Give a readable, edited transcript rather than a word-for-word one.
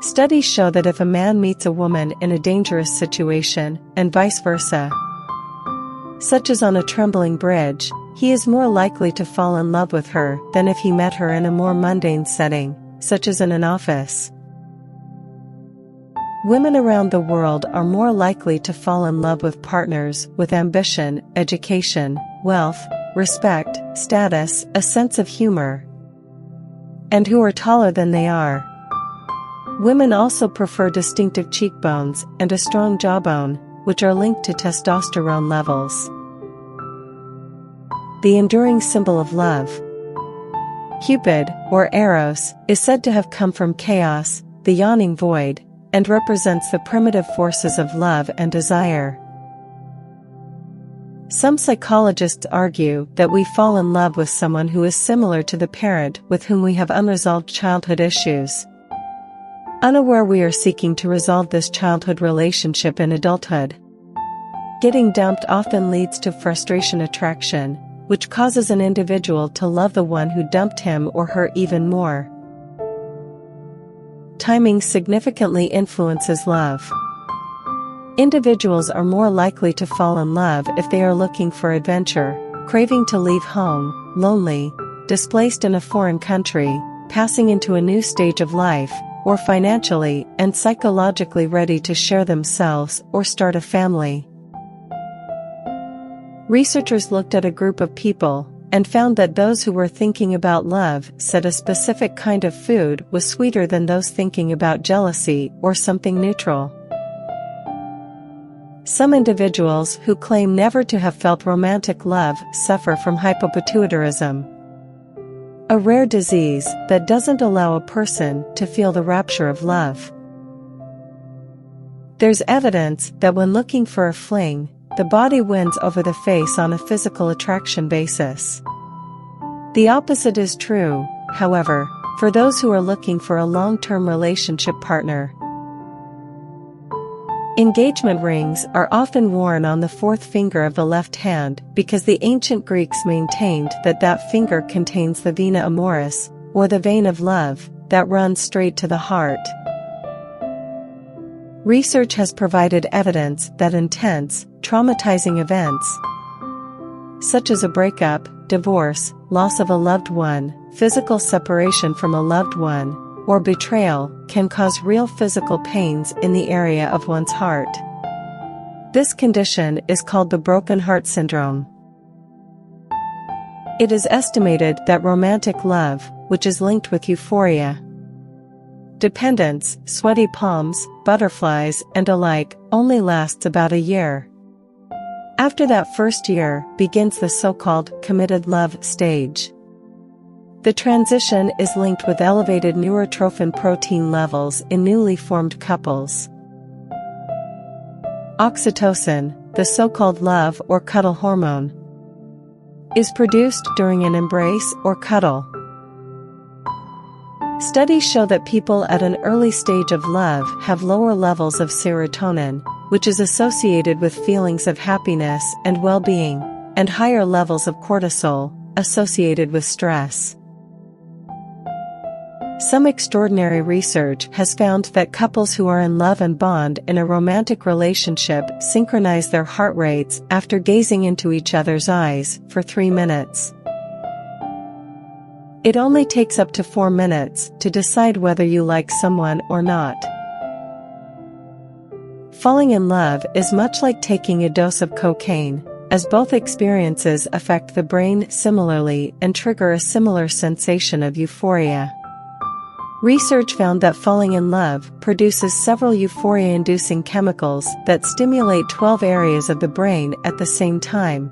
Studies show that if a man meets a woman in a dangerous situation, and vice versa, such as on a trembling bridge, he is more likely to fall in love with her than if he met her in a more mundane setting, such as in an office. Women around the world are more likely to fall in love with partners with ambition, education, wealth, respect, status, a sense of humor, and who are taller than they are. Women also prefer distinctive cheekbones and a strong jawbone, which are linked to testosterone levels. The enduring symbol of love. Cupid, or eros, is said to have come from chaos, the yawning void, and represents the primitive forces of love and desire. Some psychologists argue that we fall in love with someone who is similar to the parent with whom we have unresolved childhood issues. Unaware we are seeking to resolve this childhood relationship in adulthood. Getting dumped often leads to frustration attraction, which causes an individual to love the one who dumped him or her even more. Timing significantly influences love. Individuals are more likely to fall in love if they are looking for adventure, craving to leave home, lonely, displaced in a foreign country, passing into a new stage of life, or financially and psychologically ready to share themselves or start a family. Researchers looked at a group of people and found that those who were thinking about love said a specific kind of food was sweeter than those thinking about jealousy or something neutral. Some individuals who claim never to have felt romantic love suffer from hypopituitarism, a rare disease that doesn't allow a person to feel the rapture of love. There's evidence that when looking for a fling, the body wins over the face on a physical attraction basis. The opposite is true, however, for those who are looking for a long-term relationship partner. Engagement rings are often worn on the fourth finger of the left hand because the ancient Greeks maintained that that finger contains the vena amoris, or the vein of love, that runs straight to the heart. Research has provided evidence that intense, traumatizing events, such as a breakup, divorce, loss of a loved one, physical separation from a loved one, or betrayal, can cause real physical pains in the area of one's heart. This condition is called the broken heart syndrome. It is estimated that romantic love, which is linked with euphoria, dependence, sweaty palms, butterflies, and alike, only lasts about a year. After that first year begins the so-called committed love stage. The transition is linked with elevated neurotrophin protein levels in newly formed couples. Oxytocin, the so-called love or cuddle hormone, is produced during an embrace or cuddle. Studies show that people at an early stage of love have lower levels of serotonin, which is associated with feelings of happiness and well-being, and higher levels of cortisol, associated with stress. Some extraordinary research has found that couples who are in love and bond in a romantic relationship synchronize their heart rates after gazing into each other's eyes for 3 minutes. It only takes up to 4 minutes to decide whether you like someone or not. Falling in love is much like taking a dose of cocaine, as both experiences affect the brain similarly and trigger a similar sensation of euphoria. Research found that falling in love produces several euphoria-inducing chemicals that stimulate 12 areas of the brain at the same time,